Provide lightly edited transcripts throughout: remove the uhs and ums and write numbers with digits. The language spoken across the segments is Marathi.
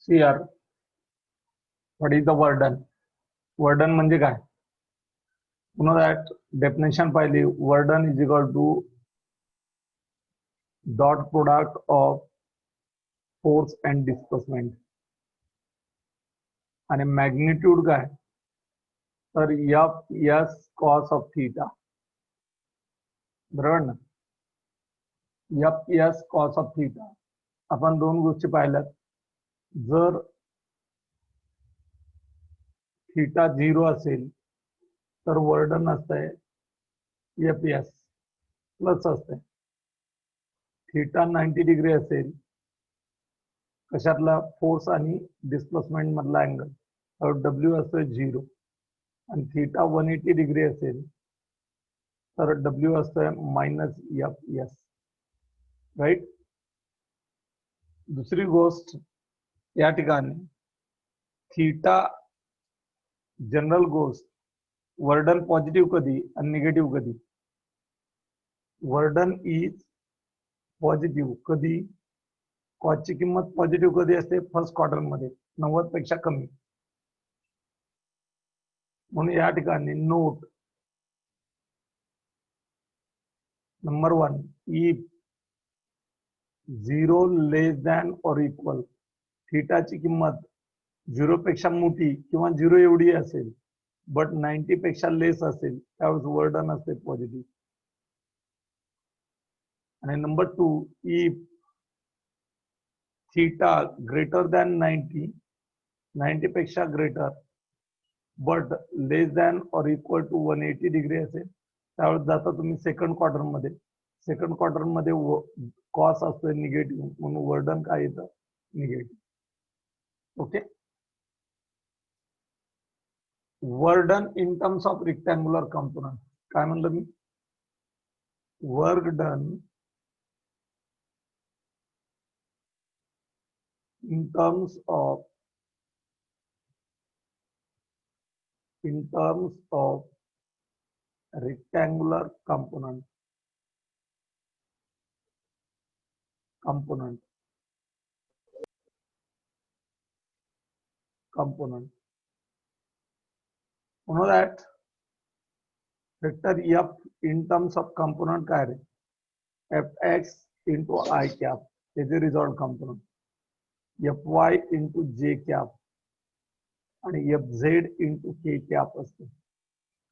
here what is the burden? Burden म्हणजे काय? You know that definition पाहिली, burden is equal to dot product of force and displacement. आणि मॅग्निट्यूड काय? तर एफ cos of theta. बरोबर ना? F cos of theta. आपण दोन गोष्टी पाहिल्यात. जर थीटा 0 असेल तर वर्डन असतंय एफ प्लस असतंय. थीटा 90 डिग्री असेल कशातला फोर्स आणि डिस्प्लेसमेंट मधला अँगल तर डब्ल्यू असतोय 0 आणि थीटा 180 डिग्री असेल तर डब्ल्यू असतोय मायनस एफ राईट. दुसरी गोष्ट या ठिकाणी थीटा जनरल गोष्ट वर्डन पॉझिटिव्ह कधी आणि निगेटिव्ह कधी? वर्डन इज पॉझिटिव्ह कधी? कॉसची किंमत पॉझिटिव्ह कधी असते? फर्स्ट क्वार्टर मध्ये 90 पेक्षा कमी. म्हणून या ठिकाणी note number 1, if 0 less than or equal, थीटाची किंमत 0 पेक्षा मोठी किंवा 0 एवढी असेल बट 90 पेक्षा लेस असेल त्यावेळेस वर्डन असते पॉझिटिव्ह. आणि number 2, if theta greater than 90 पेक्षा greater but less than or equal to 180 degree असेल त्यावेळेस जाता तुम्ही सेकंड क्वार्टर मध्ये. सेकंड क्वार्टर मध्ये कॉस असतोय निगेटिव्ह म्हणून वर्डन काय येतं? Negative. Okay. Work done in terms of rectangular component. काय म्हणलं मी? वर्क डन इन टर्म्स ऑफ rectangular component you know that vector f in terms of component काय रे? fx into I cap is the resolved component, fy into j cap आणि fz into k cap असते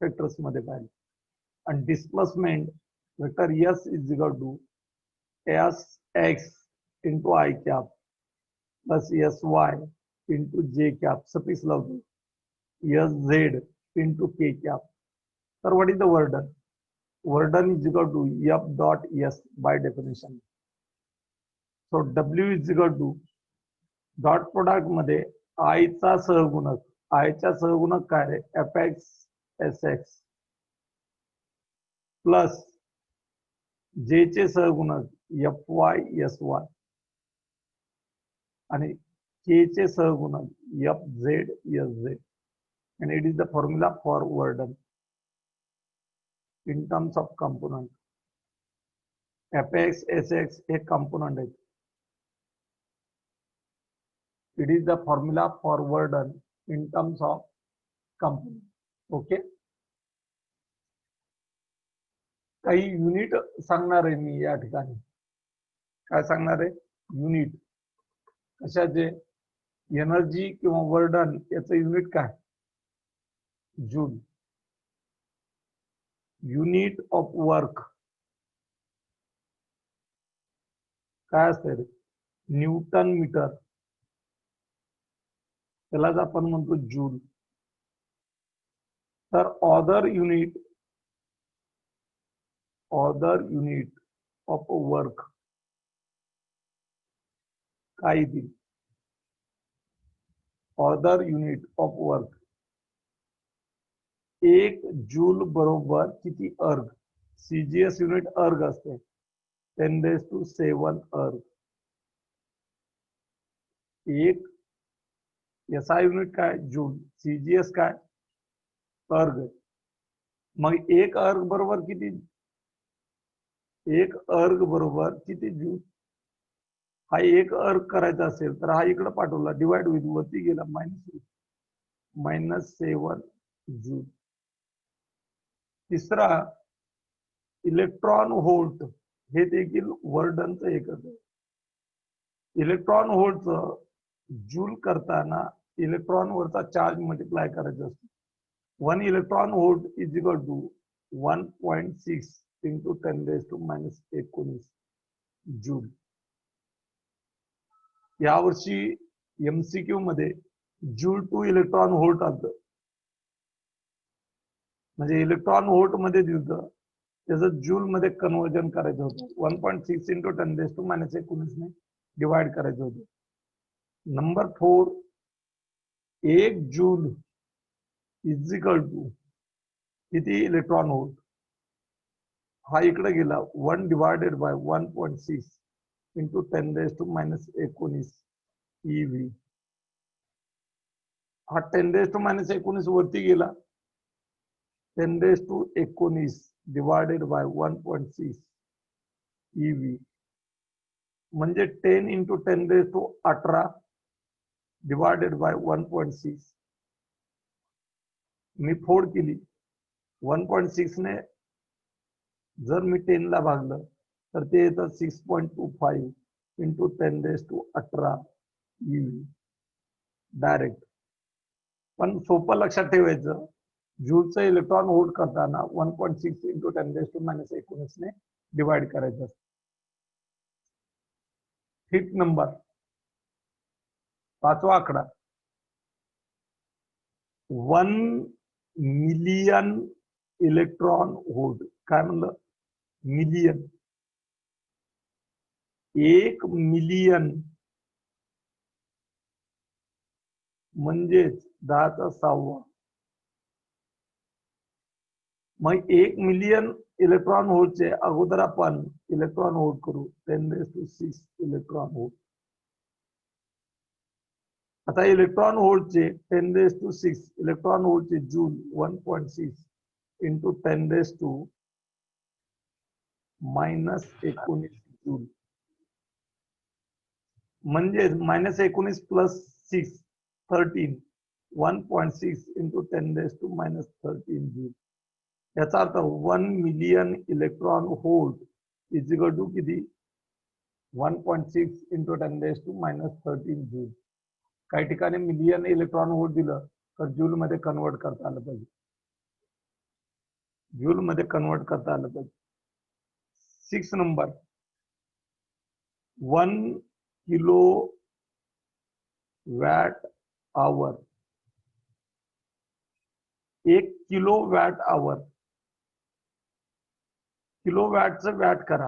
वेक्टर्स मध्ये पाहिजे. आणि displacement vector s is equal to sx into I cap plus sy into j cap suffix लावतो sz into k cap. तर what is the burden? Burden is equal to f dot s by definition. So w is equal to dot product मध्ये I चा सहगुणक, I चा सहगुणक काय रे? fx sx प्लस j चे सहगुणक fy sy आणि k चे सहगुणक fz sz. and it is the formula for burden in terms of component. fx sx हे component आहे. it is the formula for burden in terms of component. okay. काही युनिट सांगणार आहे मी या ठिकाणी. काय सांगणार आहे? युनिट कशाचे? एनर्जी किंवा वर्डन याचं युनिट काय? जूल. युनिट ऑफ वर्क काय असते रे? Newton metre. त्यालाच आपण म्हणतो जूल. तर अदर युनिट ऑफ वर्क काय येतील? Other unit of work 1 joule बरोबर किती अर्ग? सीजीएस युनिट अर्ग असते 10⁷ अर्ग. 1 एसआय युनिट काय? जूल. सीजीएस काय? अर्ग. मग 1 अर्ग बरोबर किती? 1 अर्ग बरोबर किती जूल? हा एक अर्क करायचा असेल तर हा इकडे पाठवला, डिवाइड होईल, वरती गेला, -7 जूल. तिसरा इलेक्ट्रॉन व्होल्ट, हे देखील वर्डनचं एकच आहे. इलेक्ट्रॉन व्होल्टचं जूल करताना इलेक्ट्रॉन वरचा चार्ज मल्टिप्लाय करायचा असतो. 1 electron volt is equal to 1.6 into 10⁻19 joule. यावर्षी MCQ मध्ये जूल टू इलेक्ट्रॉन व्होल्ट आलं, म्हणजे इलेक्ट्रॉन व्होल्ट मध्ये दिलं, त्याचं जूल मध्ये कन्वर्जन करायचं होतं. 1.6 इंटू 10⁻19 ने डिवाइड करायचं होतं. Number 4, 1 joule is equal to किती इलेक्ट्रॉन व्होल्ट. हा इकडे गेला, 1 डिवायडेड बाय 1.6 इंटू 10⁻19 EV. हा 10⁻19 वरती गेला, 10⁻19 डिवायडेड बाय 1.6 EV, म्हणजे 10 इंटू 10⁻18 डिवायडेड बाय 1.6. मी फोड केली, 1.6 ने जर मी 10 ला भागलं तर ते येतं 6.25 इंटू 10⁻18 EV डायरेक्ट. पण सोपं लक्षात ठेवायचं, जूलचं इलेक्ट्रॉन व्होल्ट करताना 1.6 इंटू 10⁻19 ने डिवाइड करायचं. 5th नंबर, 5वा आकडा, 1 मिलियन इलेक्ट्रॉन व्होल्ट. काय म्हणलं? मिलियन. 1 मिलियन म्हणजेच 10⁻6. मग 1 मिलियन इलेक्ट्रॉन व्होल्टचे अगोदर आपण इलेक्ट्रॉन व्होल्ट करू, 10⁻6 इलेक्ट्रॉन व्होल्ट. आता इलेक्ट्रॉन व्होल्टचे 10⁻6 इलेक्ट्रॉन व्होल्टचे जूल 1.6 इंटू 10⁻19 जूल, म्हणजे -19 प्लस 6 13, 1.6 इंटू 10⁻13 जूल. याचा अर्थ 1 million electron volt is equal to किती? 1.6 इंटू 10⁻13 जूल. काही ठिकाणी मिलियन इलेक्ट्रॉन व्होल्ट दिलं तर जूल मध्ये कन्वर्ट करता आलं पाहिजे, जूल मध्ये कन्वर्ट करता आलं पाहिजे. 6 नंबर, 1 किलो वॅट आवर. 1 किलो वॅट आवर, किलो वॅटचं वॅट करा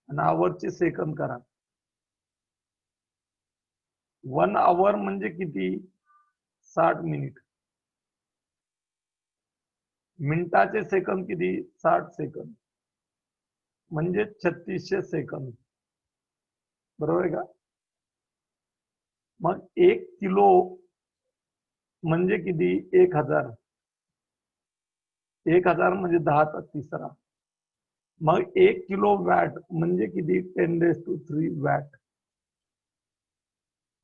आणि आवरचे सेकंद करा. 1 आवर म्हणजे किती? 60 मिनिट. मिनिटाचे सेकंद किती? 60 सेकंद, म्हणजे 3600 सेकंद. बरोबर आहे का? मग 1 किलो म्हणजे किती? 1000. 1000 म्हणजे 10⁻3. मग 1 किलो वॅट म्हणजे किती? 10⁻3 वॅट.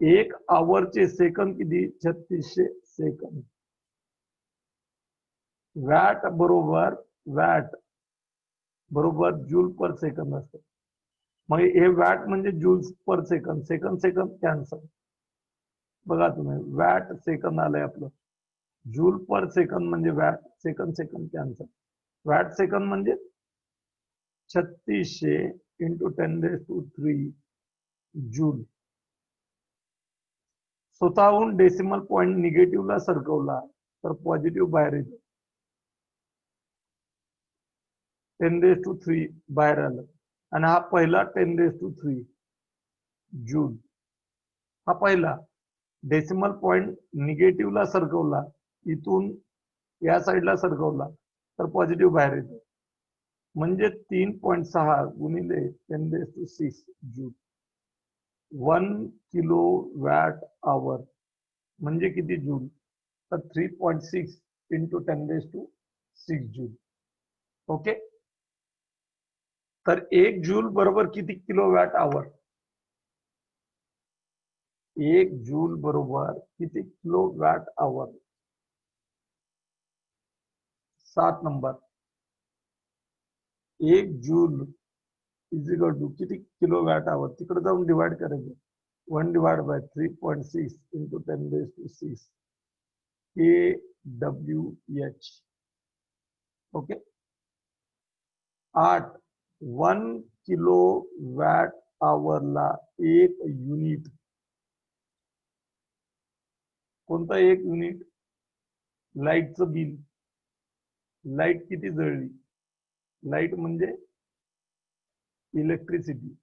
1 आवरचे सेकंद किती? 3600 सेकंद. वॅट बरोबर जूल पर सेकंद असतं. मग हे वॅट म्हणजे joules per second, second cancel. बघा तुम्ही, वॅट सेकंद आलंय आपलं, जूल पर सेकंद म्हणजे watt, second cancel. Watt second म्हणजे 3600 इंटू 10⁻3 जूल. स्वतःहून डेसिमल पॉइंट निगेटिव्हला सरकवला तर पॉझिटिव्ह बाहेर येतो. 10⁻3 बाहेर आलं आणि हा पहिला 10⁻3 जूल. हा पहिला डेसिमल पॉइंट निगेटिव्हला सरकवला, इथून या साईडला सरकवला तर पॉझिटिव्ह बाहेर येतो, म्हणजे 3.6 गुणिले 10⁻6 जूल. 1 किलो वॅट आवर म्हणजे किती जूल? तर 3.6 इंटू 10⁻6 जूल. ओके. तर 1 जूल बरोबर किती किलो वॅट आवर? 1 जूल बरोबर किती kilowatt hour? 7 number. 1 joule is equal to किती किलोवॅट आवर? तिकडे जाऊन डिवाइड करायचं. 1 divided by 3.6 into 10 raised to 6 kWh. Okay. 8 1 kilowatt आवरला 1 युनिट. कोणता 1 युनिट? लाईटचं बिल. लाईट किती जळली? लाईट म्हणजे इलेक्ट्रिसिटी.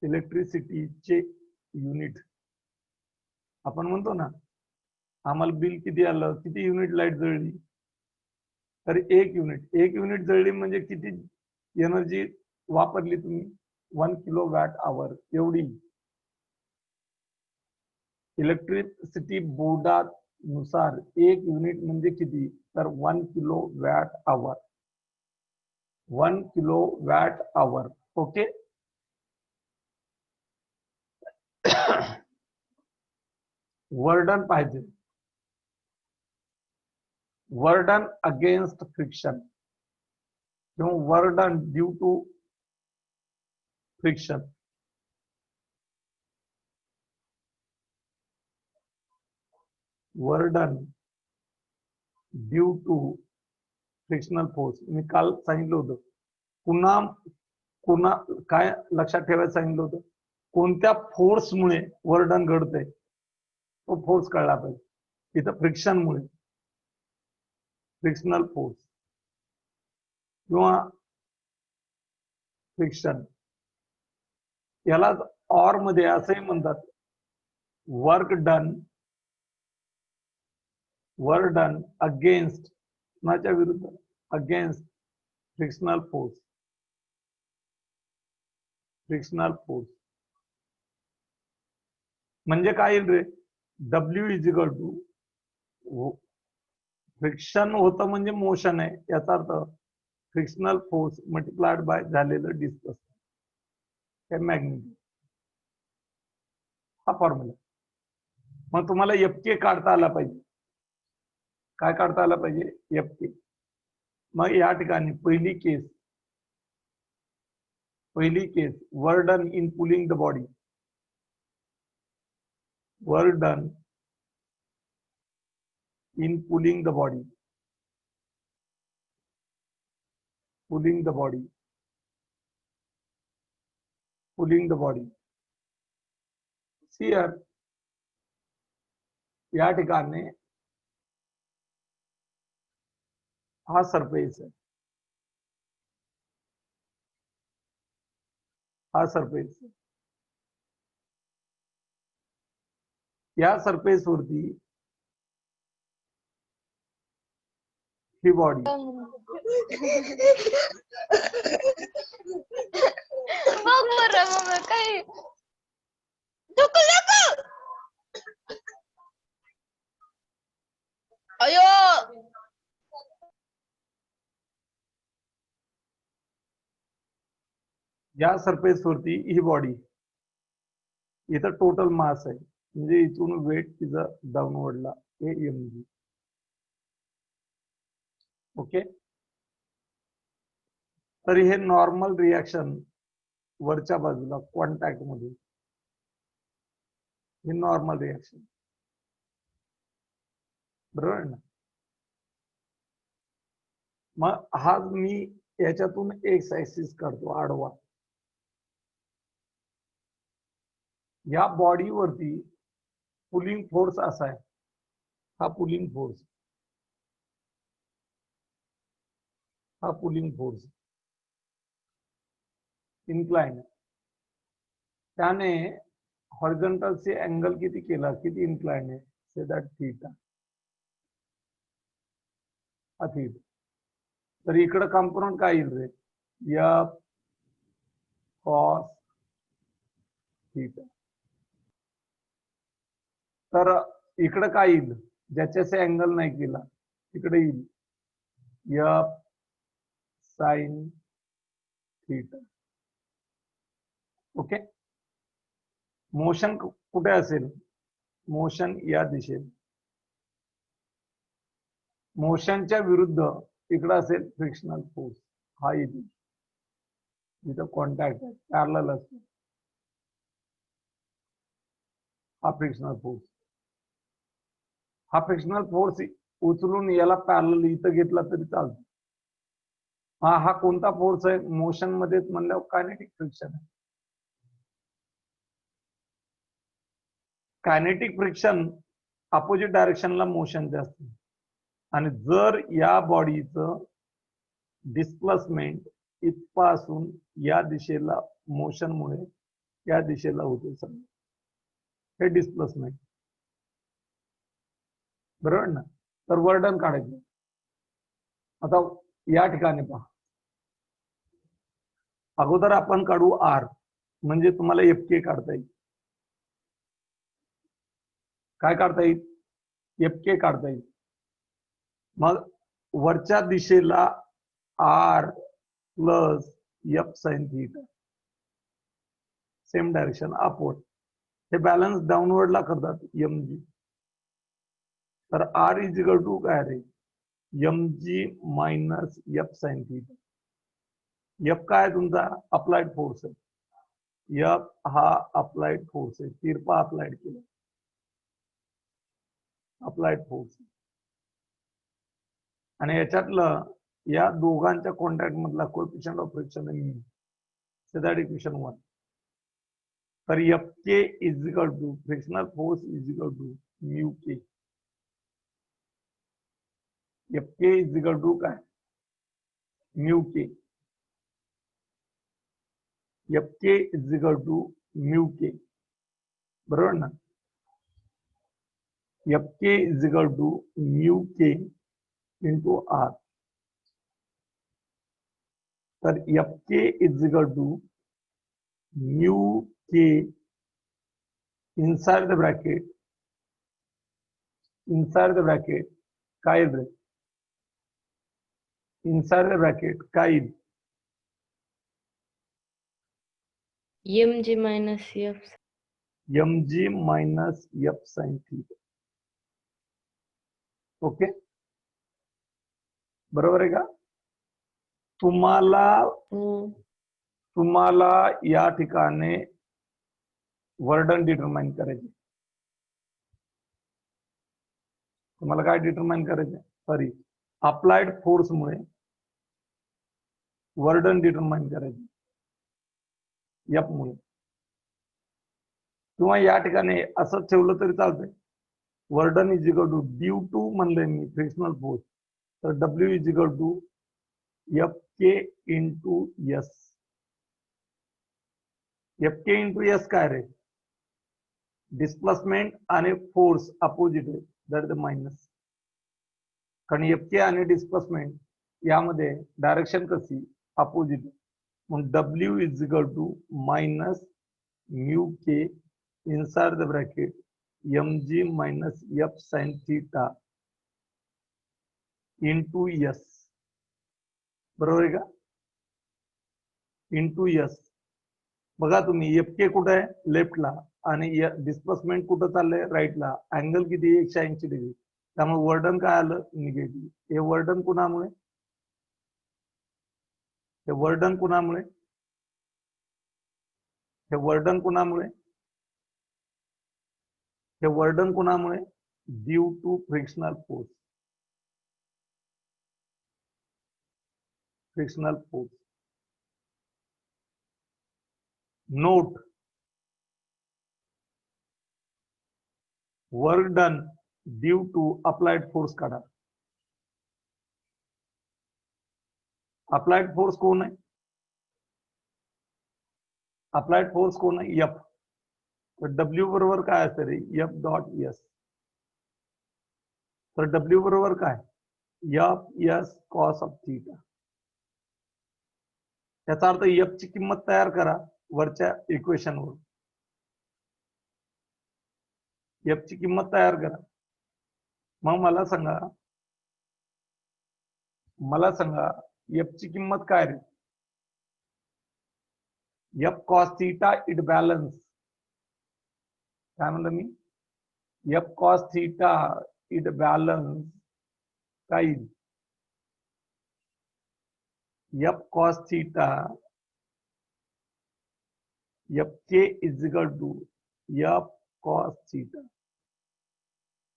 इलेक्ट्रिसिटीचे युनिट आपण म्हणतो ना, आम्हाला बिल किती आलं, किती युनिट लाईट जळली? तर 1 युनिट. 1 युनिट जळली म्हणजे किती एनर्जी वापरली तुम्ही? 1 किलोवॅट आवर एवढी. इलेक्ट्रिसिटी बोर्डानुसार 1 युनिट म्हणजे किती? तर 1 kilowatt hour. 1 kilowatt hour. Okay. Work done पाहिजे. वर्डन अगेन्स्ट फ्रिक्शन किंवा work done due to friction. Work done due to frictional force. मी काल सांगितलं होतं. पुन्हा काय लक्षात ठेवायचं सांगितलं होतं? कोणत्या फोर्समुळे वर्डन घडतंय तो फोर्स कळला पाहिजे. इथं फ्रिक्शनमुळे, फ्रिक्शनल फोर्स किंवा फ्रिक्शन, यालाच ऑर मध्ये असंही म्हणतात, वर्क डन अगेन्स्ट, कुणाच्या विरुद्ध? Against frictional force. Frictional force म्हणजे काय येईल रे? W is equal to, friction होतं म्हणजे मोशन आहे, याचा अर्थ फ्रिक्शनल फोर्स मल्टिप्लाइड बाय झालेलं डिस्टन्स, हे मॅग्निट्यूड. हा फॉर्म्युला. मग तुम्हाला FK काढता आला पाहिजे. काय काढता आला पाहिजे? FK. मग या ठिकाणी पहिली case work done in pulling the body. Work done in pulling the body. Pulling the body. Pulling the body. Here या ठिकाणी हा सरफेस आहे. हा सरफेस. या सरफेस वरती ही बॉडी. या सरफेस वरती ही बॉडी. इथं टोटल मास आहे, म्हणजे इथून वेट तिचं डाऊनवर्डला mg. ओके. तर हे नॉर्मल रिॲक्शन वरच्या बाजूला कॉन्टॅक्ट मध्ये, हे नॉर्मल रिॲक्शन, बरोबर आहे ना? मग हा मी याच्यातून एक्स ऍक्सिस करतो आडवा. या बॉडीवरती पुलिंग फोर्स असा आहे. हा पुलिंग फोर्स, हा पुलिंग फोर्स इन्क्लाइन. त्याने हॉरिझॉन्टल से अँगल किती केला, किती इन्क्लाइन आहे? Say that theta. हा थीटा. तर इकडे कंपोनंट काय येईल रे? F cos theta. तर इकडे काय येईल? ज्याच्याशी अँगल नाही केला तिकडे येईल F sin theta. Okay. Motion कुठे असेल? मोशन या दिशेत. मोशनच्या विरुद्ध इकडे असेल फ्रिक्शनल फोर्स. हा इथे जिथं कॉन्टॅक्ट आहे पॅरलल असतो हा फ्रिक्शनल फोर्स. हा फ्रिक्शनल फोर्स उचलून याला पॅरलल इथं घेतला तरी चालतो. हा कोणता फोर्स आहे? मोशन मध्ये म्हणल्यावर कायनेटिक फ्रिक्शन आहे. कायनेटिक फ्रिक्शन अपोजिट डायरेक्शनला मोशनचे असते. आणि जर या बॉडीचं डिस्प्लेसमेंट इथपासून या दिशेला मोशनमुळे या दिशेला होते समजा, हे डिस्प्लेसमेंट, बरोबर ना? तर वर्डन काढायचं. आता या ठिकाणी पहा, अगोदर आपण काढू आर, म्हणजे तुम्हाला एफके काढता येईल. काय काढता येईल? एफके काढता येईल. मग वरच्या दिशेला R plus F sine theta, same direction upward. हे बॅलन्स डाऊनवर्डला करतात एम जी. तर आर इज इक्वल टू काय रे? M G minus F sine theta. F काय तुमचा? अप्लाइड फोर्स आहे. एफ हा अप्लाइड फोर्स आहे, तिरपा अप्लाइड केला, अप्लाइड फोर्स. आणि याच्यातलं या दोघांच्या कॉन्टॅक्ट मधला कोएफिशियंट ऑफ फ्रिक्शन आहे म्यू. So that equation 1. तर F K is equal to frictional force is equal to mu K. F K is equal to काय? Mu K. F K is equal to mu K, बरोबर ना? F K is equal to mu K into R. तर F K is equal to mu K inside the bracket, inside the bracket काय येईल रे? इनसाइड द ब्रॅकेट काय येईल? M G minus F. M G minus F sine theta. Okay, बरोबर आहे का? तुम्हाला या ठिकाणी वर्डन डिटरमाइन करायचे. तुम्हाला काय डिटरमाइन करायचे? सॉरी, अप्लाइड फोर्स मुळे वर्डन डिटरमाइन करायचे एफ मुळे. किंवा या ठिकाणी असं ठेवलं तरी चालतंय. Work done is equal to due to म्हणले मी फ्रिक्शनल फोर्स, तर W is equal to F K into S. F K into S काय रे? डिस्प्लेसमेंट आणि फोर्स अपोजिट आहे, दॅट द मायनस. कारण एफ के आणि डिस्प्लेसमेंट यामध्ये डायरेक्शन कशी? अपोजिट. म्हणून W is equal to minus mu K inside the bracket M G minus F sine theta into S. बरोबर आहे का? Into S. बघा तुम्ही, एफ के कुठे आहे? लेफ्टला, आणि डिस्प्लेसमेंट कुठं चाललंय? राईटला. अँगल किती? 180 डिग्री. त्यामुळे वर्डन काय आलं? निगेटिव्ह. हे वर्डन कुणामुळे? हे वर्डन कुणामुळे? हे वर्डन कुणामुळे? हे वर्डन कुणामुळे? Due to frictional force. Frictional force. Note, work done due to applied force काढा. अप्लाइड फोर्स कोण आहे? अप्लाइड फोर्स कोण आहे? एफ. तर डब्ल्यू बरोबर काय असेल रे? F dot S. तर डब्ल्यू बरोबर काय? F S cos of theta. याचा अर्थ एफ ची किंमत तयार करा वरच्या इक्वेशनवर. एफ ची किंमत तयार करा. मग मला सांगा एफ ची किंमत काय रे? F cos theta it balance काय म्हणलं मी, F cos theta it balance काय येईल, F cos theta F K is equal to F cos theta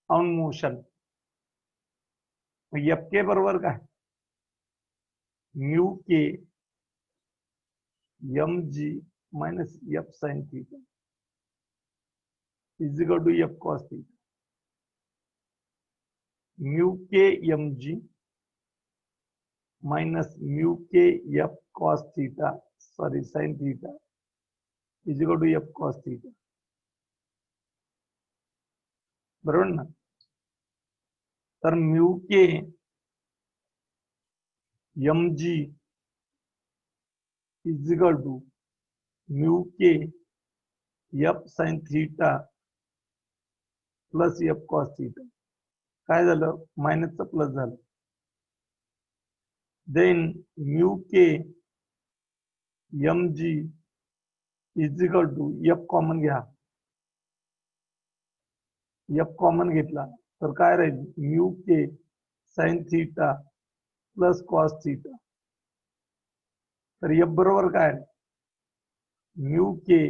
on motion. F K बरोबर काय, mu K M G minus F sine theta is equal to F cos theta. Mu K M G minus mu K F cos theta sorry sine theta is equal to F cos theta. बरोबर ना. तर mu K M G is equal to mu K F sine theta plus F cos theta. काय झालं, मायनसचं प्लस झालं. Then mu K M G is equal to F common घ्या, एफ कॉमन घेतला तर काय राहील, mu K sine theta plus cos theta. तर एफ बरोबर काय, mu K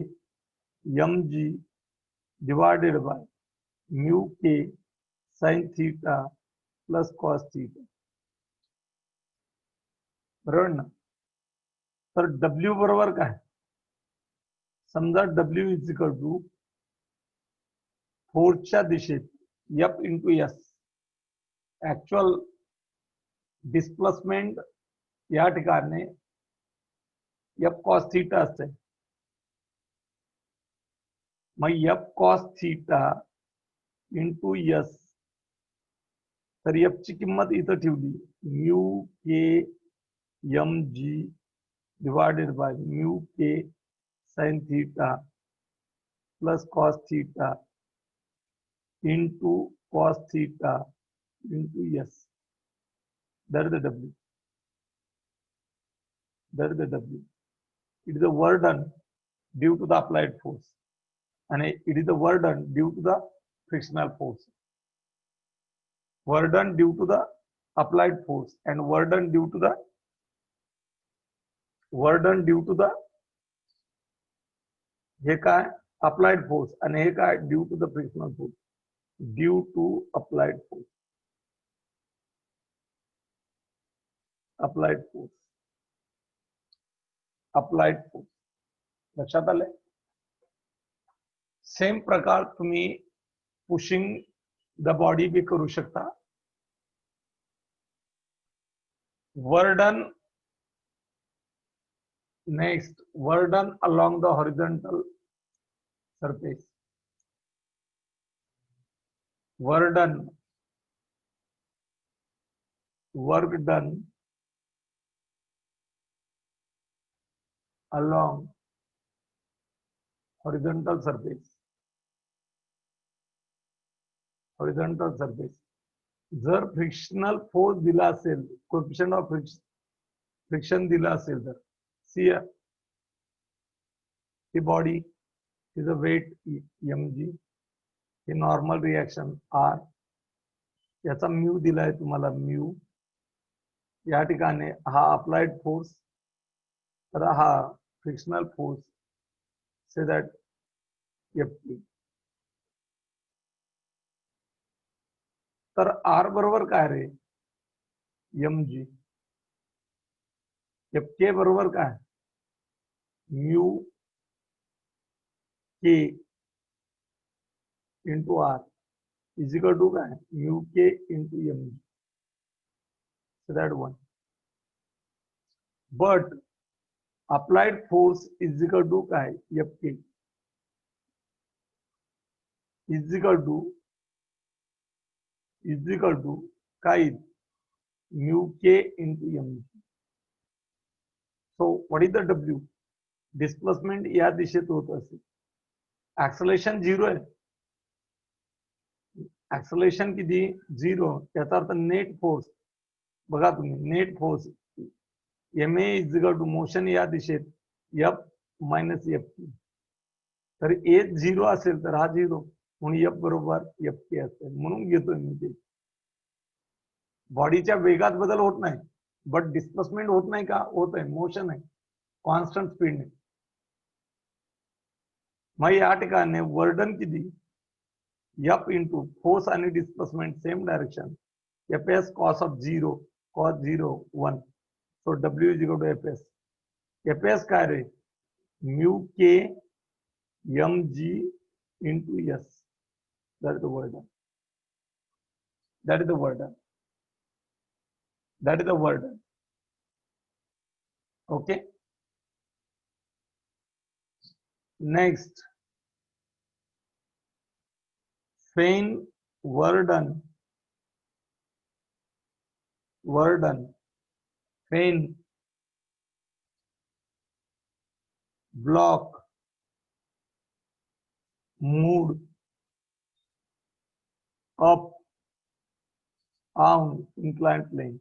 M G divided by mu K sine theta plus cos theta. बरोबर ना. तर डब्ल्यू बरोबर काय, समजा डब्ल्यू इज इक्वल टू फोर्सच्या दिशेत F into S, actual displacement या ठिकाणी एफ कॉस थीटा असते. मग F cos theta into S, तर एफ ची किंमत इथं ठेवली, mu K M G divided by mu K sine theta plus cos theta into cos theta into S. That is the W. That is the W. It is the work done due to the applied force, and it is the work done due to the frictional force. Work done due to the applied force and work done due to the हे काय applied force आणि हे काय due to the frictional force. Due to applied force. applied force. applied force. लक्षात आले. सेम प्रकार तुम्ही पुशिंग द बॉडी भी करू शकता. Work done next, work done along the horizontal surface. work done along horizontal surface. जर फ्रिक्शनल फोर्स दिला असेल, कोएफिशिएंट ऑफ फ्रिक्शन दिला असेल तर सी ही body is a weight mg, ही नॉर्मल रिएक्शन r, याचा म्यू दिलाय तुम्हाला म्यू. या ठिकाणी हा अप्लाइड फोर्स, तर हा frictional force, say that Ft. तर आर बरोबर काय रे, mg. Fk बरोबर काय, mu K into R is equal to काय, mu K into mg. So that one. But applied force is equal to काय, Fk is equal to काय, mu k into mg. So what is the W? Displacement या दिशेत होत असेल. Acceleration 0 आहे. Acceleration किती 0, याचा अर्थ नेट फोर्स बघा तुम्ही, net force ma is equal to motion या दिशेत f मायनस ft. तर ए 0 असेल तर हा 0, म्हणून एफ बरोबर एफ के असेल. म्हणून घेतोय मी ते. बॉडीच्या वेगात बदल होत नाही, बट डिस्प्लेसमेंट होत नाही का? होत आहे, मोशन आहे कॉन्स्टंट स्पीडने. मग या ठिकाणी वर्डन किती? एफ इंटू फोर्स आणि displacement same direction, F S cos of 0 cos 0 1. So W is equal to F S. F S काय रे? Mu K M G into S. That is the work done. That is the work done. That is the word. Okay. Next, Fein Worden. Fein block mood up on inclined plane.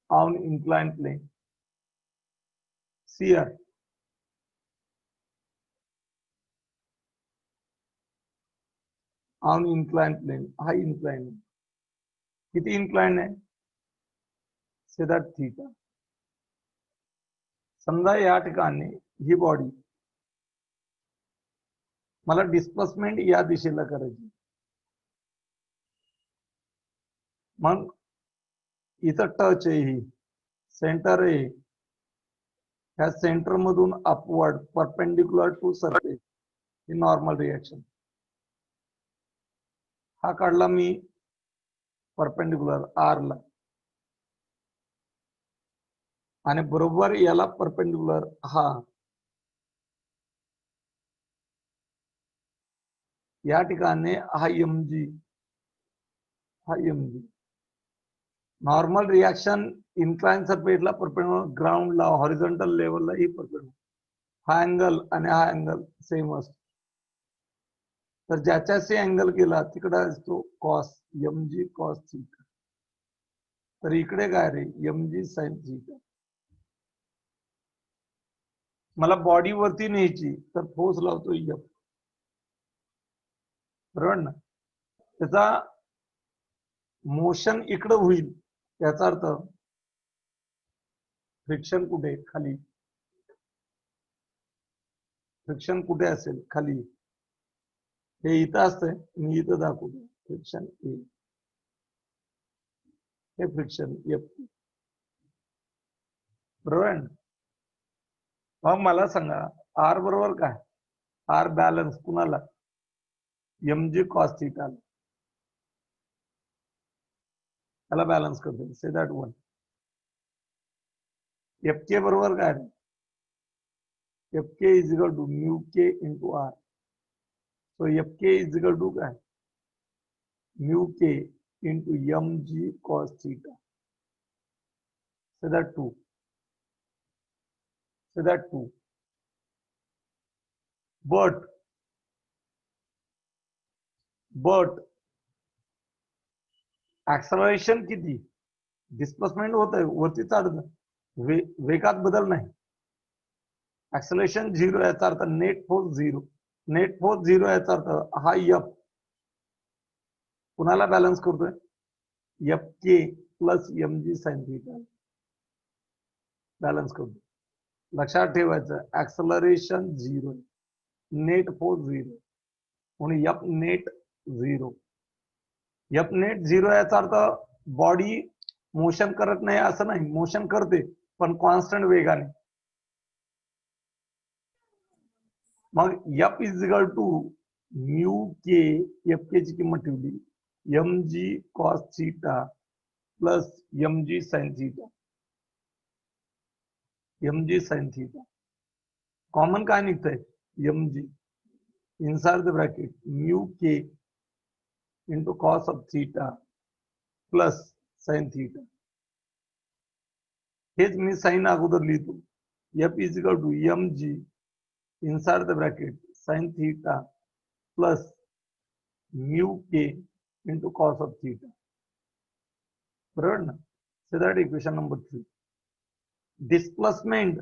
On inclined plane. See here. On inclined plane. High inclined. किती inclined आहे? Say that theta. समजा या ठिकाणी ही बॉडी मला डिस्प्लेसमेंट या दिशेला करायची. मग इथं टच आहे, ही सेंटर आहे, ह्या सेंटर मधून अपवर्ड परपेंडिक्युलर टू सरफेस, ही नॉर्मल रिएक्शन. हा काढला मी परपेंडिक्युलर आर ला, आणि बरोबर याला परपेंडिक्युलर हा. या ठिकाणी हा एम जी, हा M G. Normal reaction incline सरफेसला परपेंडिक्युलर, ग्राउंडला हॉरिझॉन्टल लेवलला ही परपेंडिक्युलर. हा अँगल आणि हा अँगल सेम असतो. तर ज्याच्याशी अँगल केला तिकडे असतो cos, M G cos theta. तर इकडे काय रे? M G sine theta. मला बॉडी वरती न्यायची तर फोर्स लावतो एफ, बरोबर ना? त्याचा मोशन इकडं होईल, याचा अर्थ फ्रिक्शन कुठे? खाली. फ्रिक्शन कुठे असेल? खाली. हे इथं असतंय, मी इथं दाखवतो. फ्रिक्शन ए, हे फ्रिक्शन एफ, बरोबर आहे ना? मग मला सांगा आर बरोबर काय? आर बॅलन्स कुणाला? एम जी कॉस थीटा, त्याला बॅलन्स करतो. Say that one. F K बरोबर काय? F K is equal to mu K into R. So F K is equal to काय? Mu K into M G cos theta. Say that two. Say that two. But acceleration किती? डिस्प्लेसमेंट होत आहे, वरती चढत, वेगात बदल नाही. ऍक्सलरेशन 0 याचा अर्थ नेट फोर्स 0. नेट फोर्स 0 याचा अर्थ हा एफ कुणाला बॅलन्स करतोय? F K plus M G sine theta balance करतो. लक्षात ठेवायचं, ऍक्सलरेशन 0, नेट फोर्स 0, म्हणून एफ नेट 0. एफ नेट 0 याचा अर्थ बॉडी मोशन करत नाही असं नाही, मोशन करते पण कॉन्स्टंट वेगाने. मग F is equal to mu K, F K ची किंमत ठेवली M G cos theta plus M G sine theta. M G sine theta common काय निघतंय? M G inside the bracket mu K into cos of theta plus sine theta. हेच मी साइन अगोदर लिहितो. F is equal to M G inside the bracket sine theta plus mu K into cos of theta, बरोबर ना? So that equation number 3. Displacement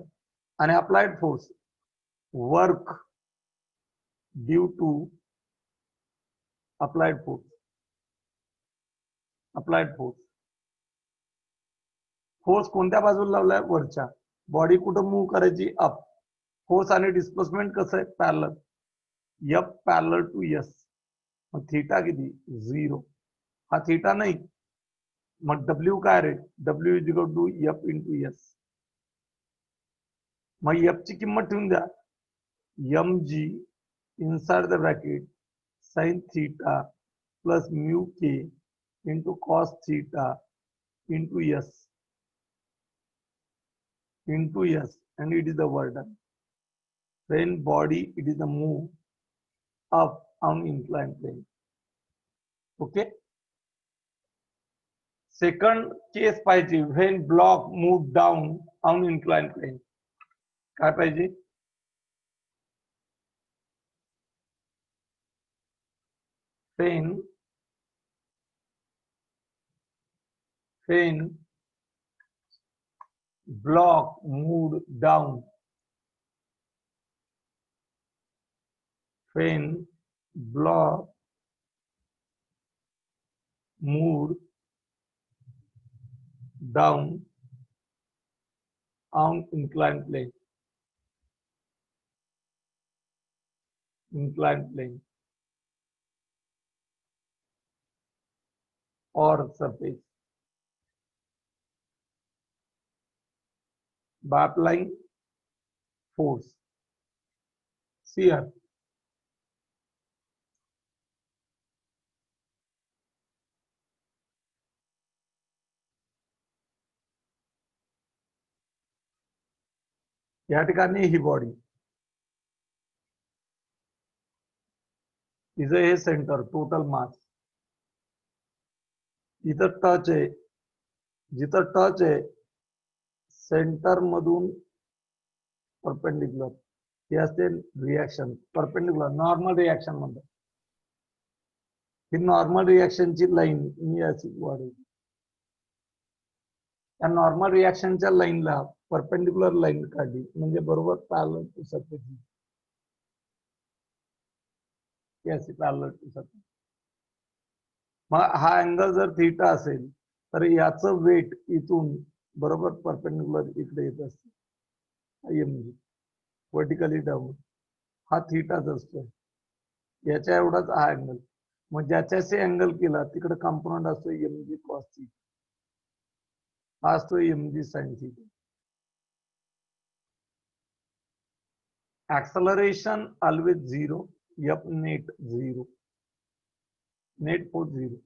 and applied force, work due to applied force. Force कोणत्या बाजूला लावलाय? वरच्या. बॉडी कुठं मूव्ह करायची? अप. फोर्स आणि डिस्प्लेसमेंट कसं आहे? Parallel. F parallel to S. मग थीटा किती? 0. हा थीटा नाही, मग डब्ल्यू काय रे? W is equal to F into S. मग एफ ची किंमत ठेवून द्या, M G inside the bracket sine theta plus mu K into cos theta into S. And it is the work done. When body, it is the move up on inclined plane. Okay. Second case पाहिजे, when block move down on inclined plane. काय पाहिजे? When block moved down, when block moved down on inclined plane, or surface, by applying force. See here, या ठिकाणी ही बॉडी, इथं हे सेंटर, टोटल मास, इथं टच आहे, जिथं टच आहे सेंटर मधून परपेंडिक्युलर, हे असते रिएक्शन. परपेंडिक्युलर नॉर्मल रिएक्शन म्हणतात. ही नॉर्मल रिएक्शनची लाईन मी अशी वाढवली. त्या नॉर्मल रिएक्शनच्या लाईनला परपेंडिक्युलर लाईन काढली म्हणजे बरोबर parallel to surface. Parallel to surface. मग हा अँगल जर थीटा असेल तर याचं वेट इथून बरोबर परपेंडिक्युलर इकडे येत असते, वर्टिकली डाऊन. हा थीटाच असतो, याच्या एवढाच हा अँगल. मग ज्याच्याशी अँगल केला तिकडे कंपोनंट असतो एम जी कॉस थीटा, हा असतो M G sine theta. Acceleration always 0, F net 0, net force 0.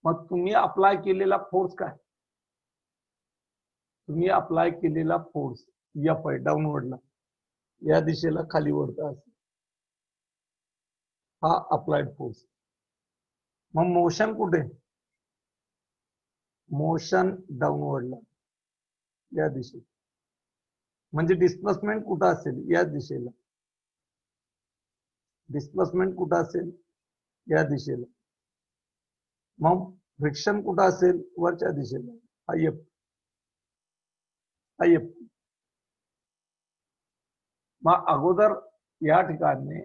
मग तुम्ही अप्लाय केलेला फोर्स काय? तुम्ही अप्लाय केलेला फोर्स एफ आहे, डाऊनवर्डला, या दिशेला खाली वळता असेल, हा अप्लाइड फोर्स. मग मोशन कुठे? मोशन डाऊनवर्डला, या दिशेत. म्हणजे डिस्प्लेसमेंट कुठं असेल? या दिशेला. डिस्प्लेसमेंट कुठं असेल? या दिशेला. मग फ्रिक्शन कुठं असेल? वरच्या दिशेला. हा एफ. मग अगोदर या ठिकाणी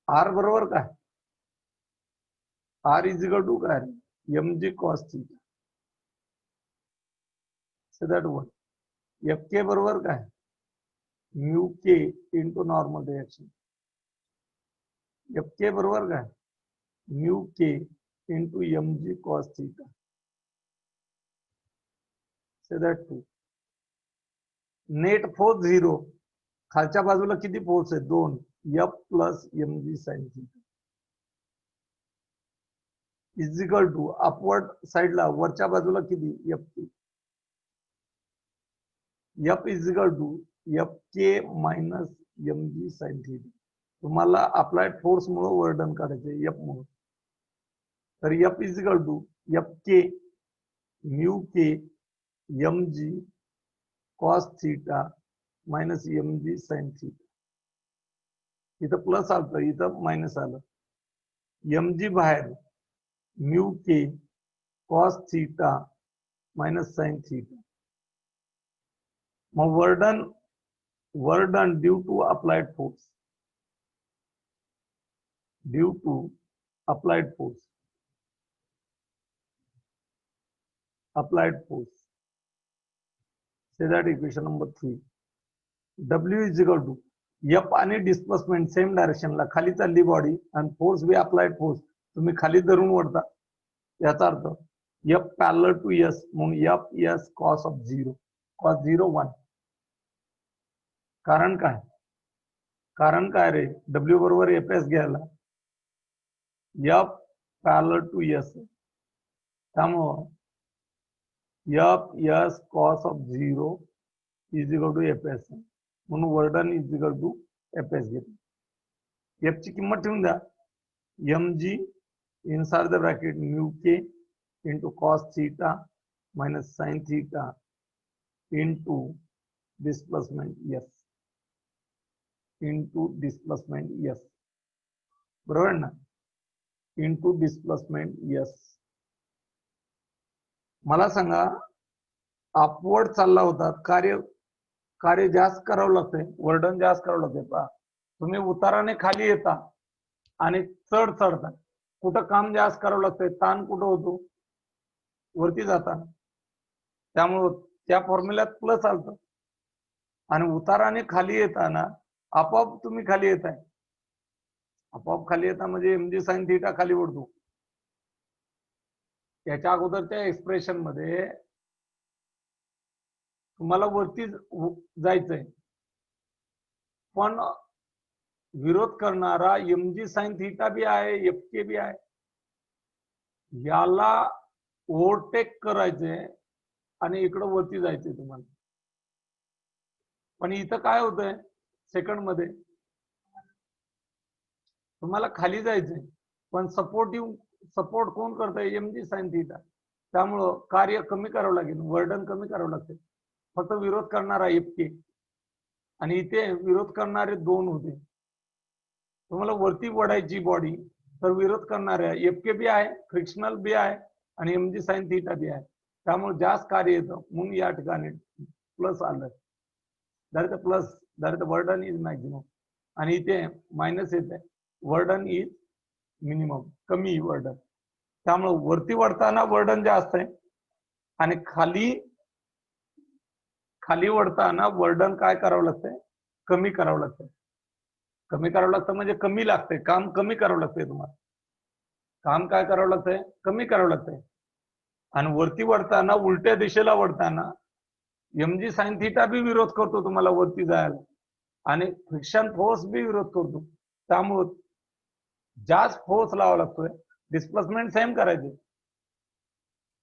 आर बरोबर काय? आर इज इक्वल टू काय? M G cos theta. So that one. F K बरोबर काय? Mu K into normal reaction. F K बरोबर काय? Mu K into M G cos theta. So that two. Net force 0. खालच्या बाजूला किती फोर्स आहे? 2, F plus M G sine theta is equal to upward साइडला वरच्या बाजूला किती? F K. F is equal to F K minus M G sine theta. तुम्हाला अप्लाइड फोर्स मुळे वर्डन काढायचे एफ मुळे. तर F is equal to F K mu K M G cos theta minus M G sine theta. इथं प्लस आलं, इथं मायनस आलं. एम जी बाहेर, mu K cos theta minus sin theta. मग work done due to applied force. Due to applied force. Applied force. Say that equation number 3. W is equal to F आणि डिस्प्लेसमेंट सेम डायरेक्शनला खाली चालली बॉडी आणि फोर्स बी अप्लाइड फोर्स तुम्ही खाली धरून ओढता याचा अर्थ F पॅरलल टू S म्हणून F S cos of 0 cos 0 1. कारण काय रे W बरोबर FS घ्यायला F पॅरलल टू S त्यामुळं F S cos of 0 is equal to FS म्हणून work done is equal to FS घेतो. F ची किंमत ठेवून द्या mg inside the bracket mu K into cos theta minus sine theta into displacement S into displacement S बरोबर ना इंटू डिस्प्लेसमेंट S. मला सांगा अपवर्ड चालला होता कार्य जास्त करावं लागतंय वर्डन जास्त करावं लागतंय पहा तुम्ही उताराने खाली येता आणि चढता कुठं काम जास्त करावं लागतंय ताण कुठं होतो वरती जाताना त्यामुळं त्या फॉर्म्युल्यात प्लस आलतं आणि उताराने खाली येताना आपोआप तुम्ही खाली येताय आपोआप खाली येता म्हणजे mg sin थीटा खाली ओढतो. त्याच्या अगोदरच्या एक्सप्रेशन मध्ये तुम्हाला वरती जायचंय पण विरोध करणारा mg sin थीटा भी आहे fk भी आहे याला ओव्हरटेक करायचंय आणि इकडं वरती जायचंय तुम्हाला. पण इथं काय होतंय सेकंड मध्ये तुम्हाला खाली जायचंय पण सपोर्ट कोण करतंय mg sin थीटा त्यामुळं कार्य कमी करावं लागेल वर्डन कमी करावं लागते. फक्त विरोध करणारा FK आणि इथे विरोध करणारे दोन होते तुम्हाला वरती वडायची बॉडी तर विरोध करणाऱ्या FK बी आहे फ्रिक्शनल बी आहे आणि mg sin थीटा बी आहे त्यामुळे जास्त कार्य येतं म्हणून या ठिकाणी प्लस आलं दॅट द वर्डन इज मॅक्झिमम आणि इथे मायनस येत आहे वर्डन इज मिनिमम कमी वर्डन त्यामुळे वरती वडताना वर्डन जास्त आहे आणि खाली वडताना वर्डन काय करावं लागतंय कमी करावं लागतंय. कमी करावं लागतं म्हणजे कमी लागतंय काम कमी करावं लागतंय तुम्हाला काम काय करावं लागतंय कमी करावं लागतंय आणि वरती वडताना उलट्या दिशेला वडताना mg sin थीटा बी विरोध करतो तुम्हाला वरती जायला आणि फ्रिक्शन फोर्स बी विरोध करतो त्यामुळे जास्त फोर्स लावावा लागतोय. डिस्प्लेसमेंट सेम करायचे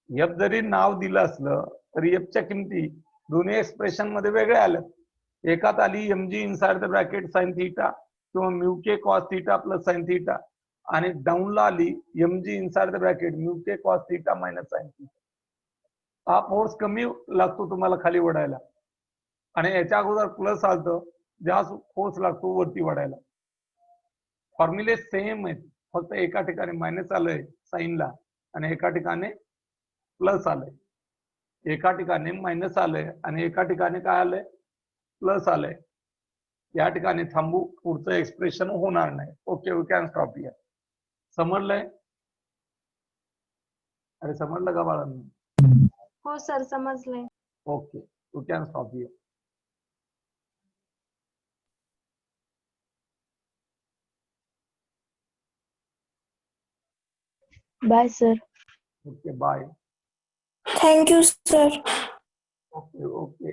F जरी नाव दिलं असलं तरी F च्या किमती दोन्ही एक्सप्रेशन मध्ये वेगळ्या आल्या. एकात आली mg inside the bracket sin theta किंवा mu K cos theta plus sin theta आणि डाऊनला आली mg inside the bracket mu K cos theta minus sin theta. हा फोर्स कमी लागतो तुम्हाला खाली वडायला आणि याच्या अगोदर प्लस आलतं जास्त फोर्स लागतो वरती वडायला. फॉर्म्युले सेम आहेत फक्त एका ठिकाणी मायनस आलंय साईनला आणि एका ठिकाणी प्लस आलंय एका ठिकाणी मायनस आलंय आणि एका ठिकाणी काय आलंय प्लस आलंय. या ठिकाणी थांबू पुढचं एक्सप्रेशन होणार नाही. Okay we can stop here. समजलंय अरे समजलं का बाळांनो? हो सर समजलंय. Okay we can stop here. Bye sir. Okay bye. Thank you sir. Okay okay